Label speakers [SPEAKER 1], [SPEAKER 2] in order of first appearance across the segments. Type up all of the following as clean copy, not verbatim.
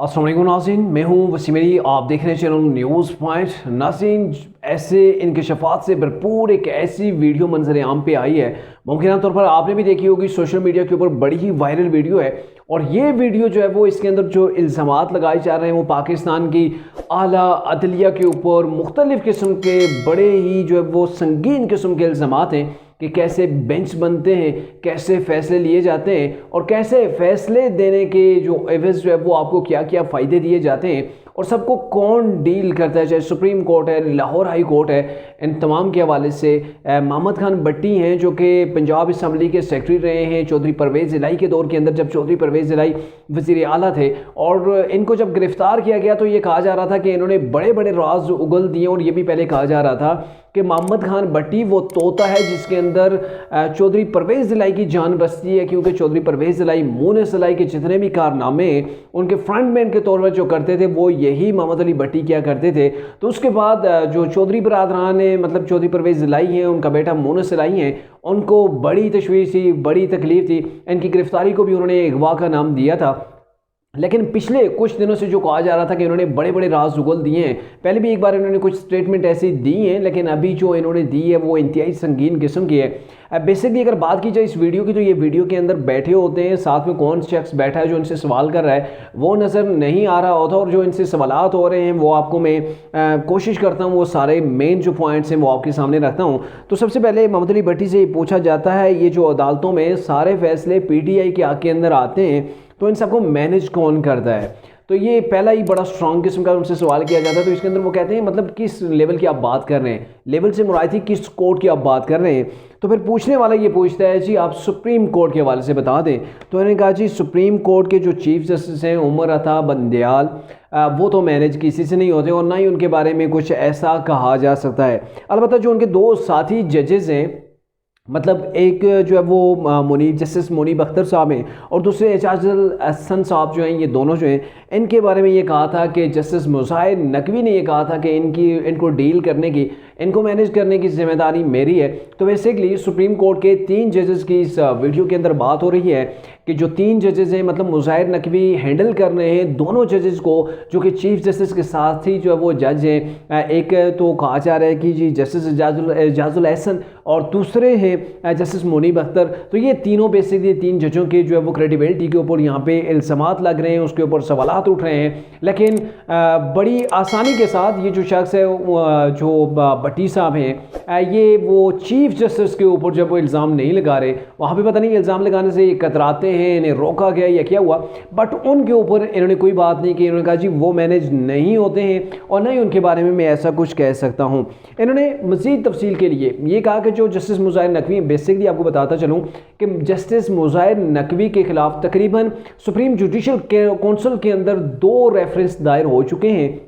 [SPEAKER 1] अस्सलाम वालेकुम नाज़रीन, मैं हूँ वसीम अली। आप देख रहे हैं चैनल न्यूज़ पॉइंट। नाज़रीन, ऐसे इंकशाफात से भरपूर एक ऐसी वीडियो मंजर आम पे आई है, मुमकिन तौर पर आपने भी देखी होगी, सोशल मीडिया के ऊपर बड़ी ही वायरल वीडियो है। और ये वीडियो जो है वो इसके अंदर जो इल्ज़ामात लगाए जा रहे हैं वो पाकिस्तान की आला अदलिया के ऊपर मुख्तलिफ़ किस्म के बड़े ही जो है वो संगीन किस्म के इल्ज़ामात हैं कि कैसे बेंच बनते हैं, कैसे फ़ैसले लिए जाते हैं और कैसे फ़ैसले देने के जो एवज़ जो है वो आपको क्या क्या फ़ायदे दिए जाते हैं और सबको कौन डील करता है, चाहे सुप्रीम कोर्ट है, लाहौर हाई कोर्ट है। इन तमाम के हवाले से मोहम्मद खान भट्टी हैं जो कि पंजाब असम्बली के सेक्रेटरी रहे हैं चौधरी परवेज़ इलाही के दौर के अंदर, जब चौधरी परवेज़ इलाही वज़ीर आला थे। और इनको जब गिरफ़्तार किया गया तो ये कहा जा रहा था कि इन्होंने बड़े बड़े राज उगल दिए और ये भी पहले कहा जा रहा था कि मोहम्मद खान भट्टी वो तोता है जिसके अंदर चौधरी परवेज़ इलाही की जान बसती है, क्योंकि चौधरी परवेज़ इलाही मुनीस इलाही के जितने भी कारनामे उनके फ्रंटमैन के तौर पर जो करते थे वो यही मोहम्मद अली भट्टी क्या करते थे। तो उसके बाद जो चौधरी बरादरान है, मतलब चौधरी परवेज़ इलाही हैं, उनका बेटा मुनीस इलाही हैं, उनको बड़ी तशवीश थी, बड़ी तकलीफ़ थी। इनकी गिरफ़्तारी को भी उन्होंने अगवा का नाम दिया था। लेकिन पिछले कुछ दिनों से जो कहा जा रहा था कि इन्होंने बड़े बड़े राज उगल दिए हैं, पहले भी एक बार इन्होंने कुछ स्टेटमेंट ऐसी दी हैं, लेकिन अभी जो इन्होंने दी है वो इंतहाई संगीन किस्म की है। बेसिकली अगर बात की जाए इस वीडियो की, तो ये वीडियो के अंदर बैठे होते हैं, साथ में कौन शख्स बैठा है जो इनसे सवाल कर रहा है वो नज़र नहीं आ रहा होता, और जो इनसे सवालात हो रहे हैं वो आपको मैं कोशिश करता हूँ वो सारे मेन जो पॉइंट्स हैं वो आपके सामने रखता हूँ। तो सबसे पहले मोहम्मद अली भट्टी से पूछा जाता है, ये जो अदालतों में सारे फैसले PTI के आगे अंदर आते हैं तो इन सबको मैनेज कौन करता है? तो ये पहला ही बड़ा स्ट्रॉन्ग किस्म का उनसे सवाल किया जाता है। तो इसके अंदर वो कहते हैं मतलब किस लेवल की आप बात कर रहे हैं, लेवल से मुराद थी किस कोर्ट की आप बात कर रहे हैं। तो फिर पूछने वाला ये पूछता है जी आप सुप्रीम कोर्ट के हवाले से बता दें। तो इन्होंने कहा जी सुप्रीम कोर्ट के जो चीफ जस्टिस हैं उमर अता बंदयाल, वो तो मैनेज किसी से नहीं होते और ना ही उनके बारे में कुछ ऐसा कहा जा सकता है। अलबत्ता जो उनके दो साथी जजेज़ हैं, मतलब एक जो है वो मुनीब जस्टिस मुनीब अख्तर साहब हैं और दूसरे एजाजुल एहसन साहब जो हैं, ये दोनों जो हैं इनके बारे में ये कहा था कि जस्टिस मुज़ाहिर नकवी ने ये कहा था कि इनको डील करने की, इनको मैनेज करने की जिम्मेदारी मेरी है। तो बेसिकली सुप्रीम कोर्ट के 3 जजेस की इस वीडियो के अंदर बात हो रही है कि जो 3 जजेस हैं, मतलब मुज़ाहिर नकवी हैंडल कर रहे हैं दोनों जजेस को जो कि चीफ जस्टिस के साथ ही जो है वो जज हैं। एक तो कहा जा रहा है कि जी जस्टिस एजाजुल एहसन और दूसरे हैं जस्टिस मुनीब अख्तर। तो ये तीनों बेसिकली 3 जजों के जो है वो क्रेडिबिलिटी के ऊपर यहाँ पे इल्ज़ामात लग रहे हैं, उसके ऊपर सवालात उठ रहे हैं। लेकिन बड़ी आसानी के साथ ये जो शख्स है जो भट्टी साहब हैं, ये वो चीफ जस्टिस के ऊपर जब वो इल्ज़ाम नहीं लगा रहे, वहाँ पे पता नहीं इल्ज़ाम लगाने से ये कतराते हैं, इन्हें रोका गया या क्या हुआ, बट उनके ऊपर इन्होंने कोई बात नहीं की। इन्होंने कहा जी वो मैनेज नहीं होते हैं और ना ही उनके बारे में मैं ऐसा कुछ कह सकता हूँ। इन्होंने मज़ीद तफसील के लिए ये कहा कि जो जस्टिस मुज़ाहिर नकवी, बेसिकली आपको बताता चलूँ कि जस्टिस मुज़ाहिर नकवी के ख़िलाफ़ तकरीबन सुप्रीम जुडिशल काउंसिल के अंदर 2 रेफरेंस दायर हो चुके हैं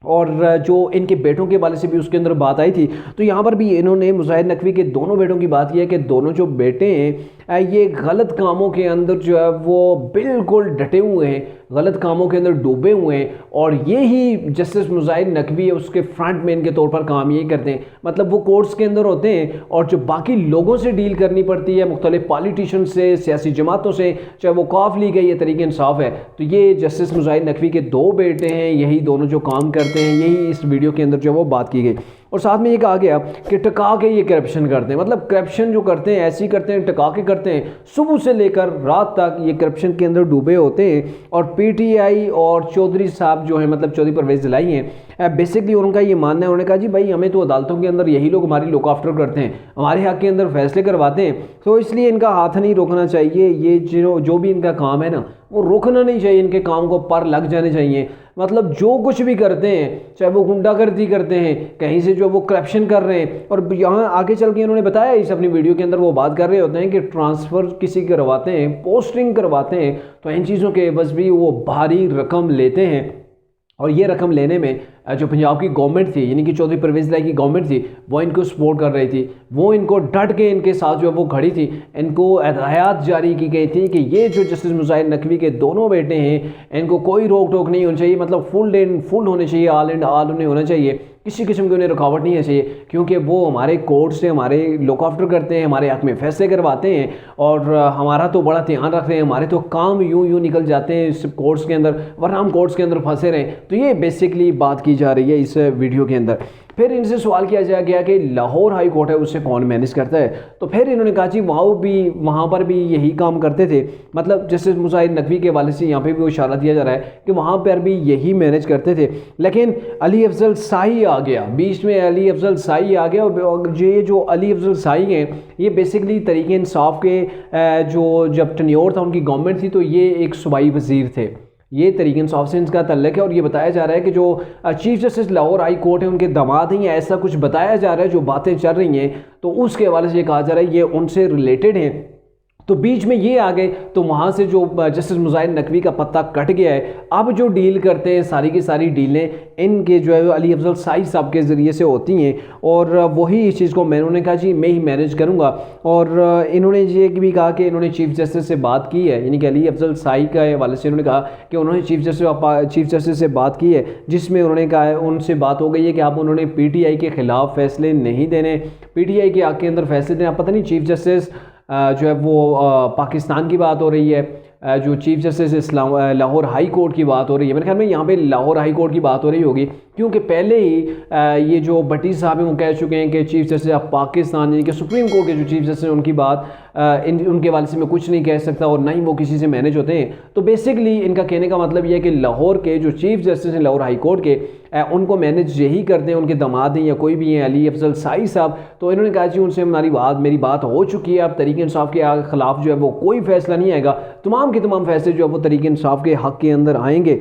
[SPEAKER 1] और जो इनके बेटों के वाले से भी उसके अंदर बात आई थी। तो यहाँ पर भी इन्होंने मुज़ाहिर नकवी के दोनों बेटों की बात की है कि दोनों जो बेटे हैं ये गलत कामों के अंदर जो है वो बिल्कुल डटे हुए हैं, गलत कामों के अंदर डूबे हुए हैं और ये ही जस्टिस मुज़ाहिर नकवी है उसके फ्रंट मैन के तौर पर काम यही करते हैं। मतलब वो कोर्ट्स के अंदर होते हैं और जो बाकी लोगों से डील करनी पड़ती है, मुख्तलिफ पॉलिटिशियन से, सियासी जमातों से, चाहे वो कॉफ लीग है या तहरीक इंसाफ है। तो ये जस्टिस मुज़ाहिर नकवी के 2 बेटे हैं, यही दोनों जो काम करते हैं, यही इस वीडियो के अंदर जो वो बात की गई। और साथ में ये कहा गया कि टका के ये करप्शन करते हैं, मतलब करप्शन जो करते हैं ऐसे ही करते हैं, टका के करते हैं, सुबह से लेकर रात तक ये करप्शन के अंदर डूबे होते हैं। और PTI और चौधरी साहब जो हैं, मतलब चौधरी परवेज़ इलाही हैं, बेसिकली उनका ये मानना है, उन्होंने कहा जी भाई हमें तो अदालतों के अंदर यही लोग हमारी लुक आफ्टर करते हैं, हमारे हक़ के अंदर फैसले करवाते हैं, तो इसलिए इनका हाथ नहीं रोकना चाहिए। ये जो भी इनका काम है ना वो रोकना नहीं चाहिए, इनके काम को पर लग जाने चाहिए। मतलब जो कुछ भी करते हैं, चाहे वो गुंडागर्दी करते हैं, कहीं से जो वो करप्शन कर रहे हैं, और यहाँ आगे चल के इन्होंने बताया इस अपनी वीडियो के अंदर वो बात कर रहे होते हैं कि ट्रांसफ़र किसी करवाते हैं, पोस्टिंग करवाते हैं, तो इन चीज़ों के एवज़ भी वो भारी रकम लेते हैं और ये रकम लेने में जो पंजाब की गवर्नमेंट थी, यानी कि चौधरी परवेज़ इलाही की गवर्नमेंट थी, वो इनको सपोर्ट कर रही थी, वो इनको डट के इनके साथ जो है वो खड़ी थी। इनको हिदायत जारी की गई थी कि ये जो जस्टिस मुजाहिद नकवी के दोनों बेटे हैं, इनको कोई रोक टोक नहीं होनी चाहिए, मतलब फुल होने चाहिए, ऑल एंड ऑल उन्हें होना चाहिए, किसी किस्म की उन्हें रुकावट नहीं है चाहिए, क्योंकि वो हमारे कोर्ट से हमारे लुक आफ्टर करते हैं, हमारे हक में फैसले करवाते हैं और हमारा तो बड़ा ध्यान रखते हैं, हमारे तो काम यूं निकल जाते हैं इस कोर्ट्स के अंदर, वरना हम कोर्ट्स के अंदर फंसे रहें। तो ये बेसिकली बात की जा रही है इस वीडियो के अंदर। फिर इनसे सवाल किया जा गया कि लाहौर हाई कोर्ट है उससे कौन मैनेज करता है, तो फिर इन्होंने कहा जी वहाँ पर भी यही काम करते थे, मतलब जस्टिस मुजाहिद नकवी के वाले से यहाँ पे भी वो इशारा दिया जा रहा है कि वहाँ पर भी यही मैनेज करते थे। लेकिन अली अफजल शाही आ गया बीच में, अली अफजल शाही आ गया, और ये जो अली अफजल शाही हैं ये बेसिकली तरीके इंसाफ के जो जब टन्योर था उनकी गवर्नमेंट थी, तो ये एक सूबाई वज़ीर थे, ये तरीके इंसाफ से इनका तल्लुक है। और ये बताया जा रहा है कि जो chief justice Lahore high court है उनके दामाद हैं, ऐसा कुछ बताया जा रहा है, जो बातें चल रही हैं तो उसके हवाले से ये कहा जा रहा है ये उनसे रिलेटेड हैं। तो बीच में ये आ गए, तो वहाँ से जो जस्टिस मुजाहिद नकवी का पत्ता कट गया है। अब जो डील करते हैं सारी की सारी डीलें इनके जो है अली अफजल शाही साहब के ज़रिए से होती हैं, और वही इस चीज़ को उन्होंने कहा जी मैं ही मैनेज करूँगा। और इन्होंने ये भी कहा कि इन्होंने चीफ जस्टिस से बात की है, यानी कि अली अफजल शाही के हवाले से उन्होंने कहा कि उन्होंने चीफ जस्टिस से बात की है, जिसमें उन्होंने कहा है उनसे बात हो गई है कि आप उन्होंने PTI के ख़िलाफ़ फैसले नहीं देने, PTI के हक़ के अंदर फैसले देने। आप पता नहीं चीफ जस्टिस जो है वो पाकिस्तान की बात हो रही है, जो chief justice Lahore high court की बात हो रही है, मेरे ख्याल में यहाँ पे लाहौर हाई कोर्ट की बात हो रही होगी, क्योंकि पहले ही ये जो भट्टी साहब हैं वो कह चुके हैं कि चीफ जस्टिस ऑफ पाकिस्तान यानी कि सुप्रीम कोर्ट के जो चीफ जस्टिस हैं उनकी बात उनके वाले से मैं कुछ नहीं कह सकता और ना ही वो किसी से मैनेज होते हैं। तो बेसिकली इनका कहने का मतलब ये है कि लाहौर के जो चीफ जस्टिस हैं लाहौर हाई कोर्ट के उनको मैनेज यही करते हैं, उनके दामाद हैं या कोई भी हैं अली अफजल शाही साहब। तो इन्होंने कहा जी उनसे मेरी बात हो चुकी है, अब तरीके इंसाफ के खिलाफ जो है वो कोई फैसला नहीं आएगा, तमाम के तमाम फैसले जो है वो तरीके इंसाफ के हक़ के अंदर आएंगे।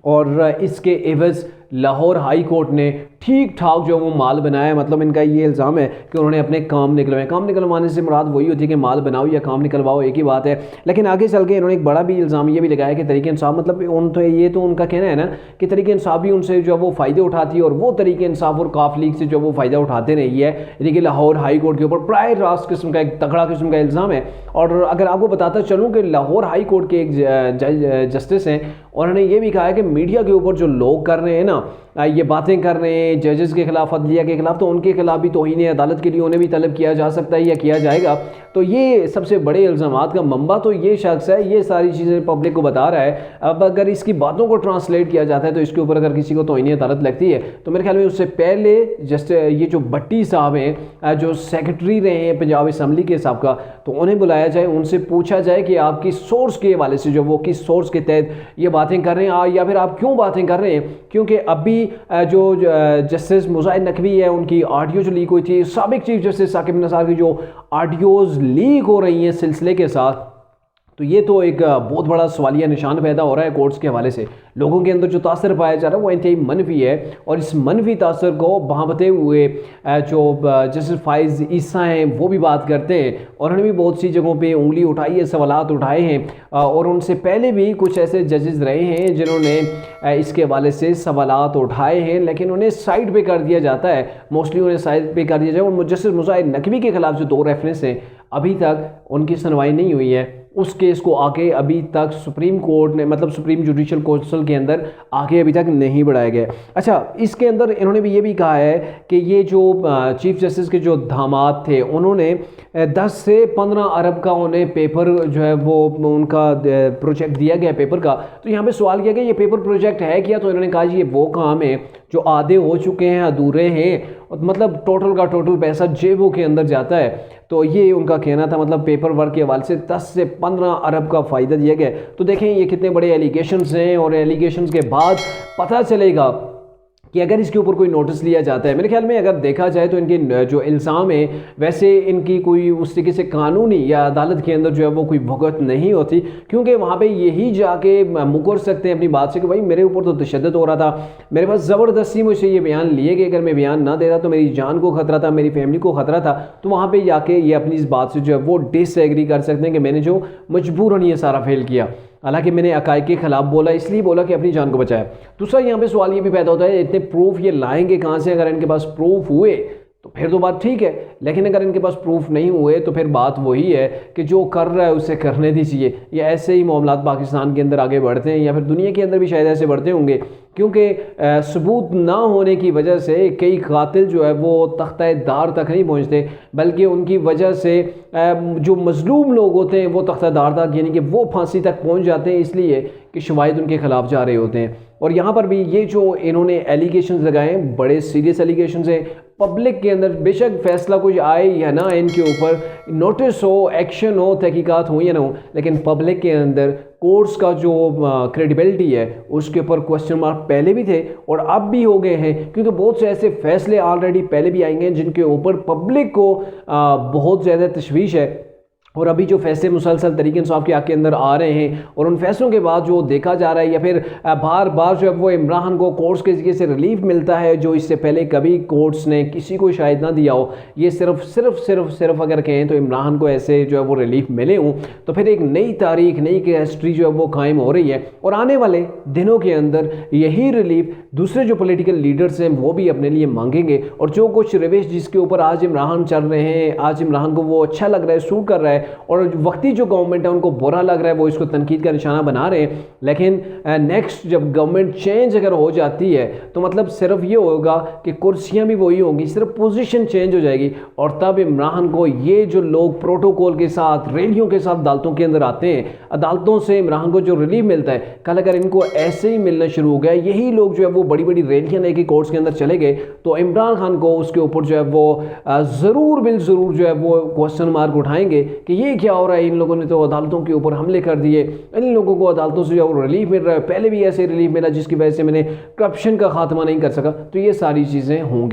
[SPEAKER 1] और इसके एवज़ लाहौर हाई कोर्ट ने ठीक ठाक जो वो माल बनाया है, मतलब इनका ये इल्ज़ाम है कि उन्होंने अपने काम निकलवाए। काम निकलवाने से मुराद वही होती है कि माल बनाओ या काम निकलवाओ, एक ही बात है। लेकिन आगे चल के इन्होंने एक बड़ा भी इल्ज़ाम ये भी लगाया कि तरीके इंसाफ, मतलब ये तो उनका कहना है ना कि तरीके इंसाफ भी उनसे जो है वो फ़ायदे उठाती है और वो तरीके इंसाफ और काफ लीग से जो वो फ़ायदा उठाते रही है, यानी कि लाहौर हाई कोर्ट के ऊपर प्रायर रास्त किस्म का एक तगड़ा किस्म का इल्ज़ाम है। और अगर आपको बताता चलूँ कि लाहौर हाई कोर्ट के एक जस्टिस हैं, उन्होंने ये भी कहा है कि मीडिया के ऊपर जो लोग कर रहे हैं ना ये बातें कर रहे हैं जजेस के खिलाफ, अदलिया के खिलाफ, तो उनके खिलाफ भी तौहीन अदालत के लिए उन्हें भी तलब किया जा सकता है या किया जाएगा। तो ये सबसे बड़े इल्ज़ामात का मंबा तो ये शख्स है, ये सारी चीज़ें पब्लिक को बता रहा है। अब अगर इसकी बातों को ट्रांसलेट किया जाता है तो इसके ऊपर अगर किसी को तौहीन अदालत लगती है तो मेरे ख्याल में उससे पहले ये जो भट्टी साहब हैं जो सेक्रेटरी रहे हैं पंजाब असम्बली के सबका, तो उन्हें बुलाया जाए, उनसे पूछा जाए कि आपकी सोर्स के हवाले से जो वो किस सोर्स के तहत ये बातें कर रहे हैं या फिर आप क्यों बातें कर रहे हैं। क्योंकि अभी जो जस्टिस मुजाहिद नकवी है उनकी ऑडियो जो लीक हुई थी, साबिक चीफ जस्टिस साकिब निसार की जो ऑडियोज़ लीक हो रही हैं सिलसिले के साथ, तो ये तो एक बहुत बड़ा सवालिया निशान पैदा हो रहा है कोर्ट्स के हवाले से। लोगों के अंदर जो तासर पाया जा रहा है वो इंतहाई मनफी है, और इस मनफी तासर को बहाते हुए जो जस्टिस फाइज़ ईसा हैं वो भी बात करते हैं, और उन्होंने भी बहुत सी जगहों पे उंगली उठाई है, सवालात उठाए हैं, और उनसे पहले भी कुछ ऐसे जजेस रहे हैं जिन्होंने इसके हवाले से सवालात उठाए हैं, लेकिन उन्हें साइड पे कर दिया जाता है, मोस्टली उन्हें साइड पे कर दिया जाए। और जस्टिस मुजाहिद नकवी के खिलाफ जो 2 रेफरेंस हैं अभी तक उनकी सुनवाई नहीं हुई है, उस केस को आगे अभी तक सुप्रीम कोर्ट ने, मतलब सुप्रीम जुडिशल काउंसिल के अंदर आगे अभी तक नहीं बढ़ाया गया। अच्छा, इसके अंदर इन्होंने भी ये भी कहा है कि ये जो चीफ जस्टिस के जो दामाद थे उन्होंने 10 से 15 अरब का उन्हें पेपर जो है वो उनका प्रोजेक्ट दिया गया पेपर का। तो यहाँ पे सवाल किया गया ये पेपर प्रोजेक्ट है क्या, तो इन्होंने कहा जी ये वो काम है जो आधे हो चुके हैं, अधूरे हैं, मतलब टोटल का टोटल पैसा जेबों के अंदर जाता है। तो ये उनका कहना था, मतलब पेपर वर्क के हवाले से 10 से 15 अरब का फ़ायदा दिया गया। तो देखें ये कितने बड़े एलिगेशंस हैं, और एलिगेशंस के बाद पता चलेगा कि अगर इसके ऊपर कोई नोटिस लिया जाता है। मेरे ख्याल में अगर देखा जाए तो इनके जो इल्ज़ाम है वैसे इनकी कोई उस तरीके से कानूनी या अदालत के अंदर जो है वो कोई भुगत नहीं होती, क्योंकि वहाँ पे यही जाके मुकर सकते हैं अपनी बात से कि भाई मेरे ऊपर तो तशद्दुद हो रहा था, मेरे पास ज़बरदस्ती मुझसे ये बयान लिए गए, अगर मैं बयान ना दे रहा तो मेरी जान को ख़तरा था, मेरी फैमिली को ख़तरा था। तो वहाँ पर जाके ये अपनी इस बात से जो है वो डिसएग्री कर सकते हैं कि मैंने जो मजबूरन ये सारा फेल किया। हालांकि मैंने अकाई के खिलाफ बोला, इसलिए बोला कि अपनी जान को बचाया। दूसरा यहाँ पे सवाल ये भी पैदा होता है, इतने प्रूफ ये लाएंगे कहाँ से? अगर इनके पास प्रूफ हुए तो फिर तो बात ठीक है, लेकिन अगर इनके पास प्रूफ नहीं हुए तो फिर बात वही है कि जो कर रहा है उसे करने दीजिए। ये ऐसे ही मामलात पाकिस्तान के अंदर आगे बढ़ते हैं, या फिर दुनिया के अंदर भी शायद ऐसे बढ़ते होंगे, क्योंकि सबूत ना होने की वजह से कई कातिल जो है वो तख्ता दार तक नहीं पहुंचते, बल्कि उनकी वजह से जो मजलूम लोग होते हैं वो तख्ता दार तक, यानी कि वो फांसी तक पहुंच जाते हैं, इसलिए कि शवाहिद उनके खिलाफ जा रहे होते हैं। और यहाँ पर भी ये जो इन्होंने एलिगेशंस लगाए हैं, बड़े सीरियस एलिगेशंस हैं। पब्लिक के अंदर बेशक फैसला कुछ आए या ना इनके ऊपर, नोटिस हो, एक्शन हो, तहकीकात हो या ना हो, लेकिन पब्लिक के अंदर कोर्ट्स का जो क्रेडिबिलिटी है उसके ऊपर क्वेश्चन मार्क पहले भी थे और अब भी हो गए हैं, क्योंकि बहुत से ऐसे फैसले ऑलरेडी पहले भी आएंगे जिनके ऊपर पब्लिक को बहुत ज़्यादा तशवीश है। और अभी जो फैसले मुसलसल तरीके इंसाफ के आगे अंदर आ रहे हैं, और उन फैसलों के बाद जो देखा जा रहा है, या फिर बार बार जो है वो इमरान को कोर्ट्स के जरिए से रिलीफ मिलता है जो इससे पहले कभी कोर्ट्स ने किसी को शायद ना दिया हो। ये सिर्फ अगर कहें तो इमरान को ऐसे जो है वो रिलीफ मिले हों, तो फिर एक नई तारीख, नई हिस्ट्री जो है वो कायम हो रही है। और आने वाले दिनों के अंदर यही रिलीफ दूसरे जो पॉलिटिकल लीडर्स हैं वो भी अपने लिए मांगेंगे। और जो कुछ रवेश जिसके ऊपर आज इमरान चल रहे हैं, आज इमरान को वो अच्छा लग रहा है, सूट कर रहा है, और वक्ती जो गवर्नमेंट है उनको बुरा लग रहा है, वो इसको तनकीद का निशाना बना रहे हैं। लेकिन नेक्स्ट जब गवर्नमेंट चेंज अगर हो जाती है तो मतलब सिर्फ ये होगा कि कुर्सियां भी वही होंगी, सिर्फ पोजीशन चेंज हो जाएगी, और तब इमरान को ये जो लोग प्रोटोकॉल के साथ, रैलियों के साथ अदालतों के अंदर आते हैं, अदालतों से इमरान को जो रिलीफ मिलता है, कल अगर इनको ऐसे ही मिलना शुरू हो गया, यही लोग जो है वो बड़ी बड़ी रैलियां लेके कोर्ट्स के अंदर चले गए, तो इमरान खान को उसके ऊपर जो है वो ज़रूर बिल ज़रूर जो है वो क्वेश्चन मार्क उठाएंगे कि ये क्या हो रहा है, इन लोगों ने तो अदालतों के ऊपर हमले कर दिए, इन लोगों को अदालतों से जो रिलीफ मिल रहा है, पहले भी ऐसे रिलीफ मिला जिसकी वजह से मैंने करप्शन का खात्मा नहीं कर सका। तो ये सारी चीज़ें होंगी।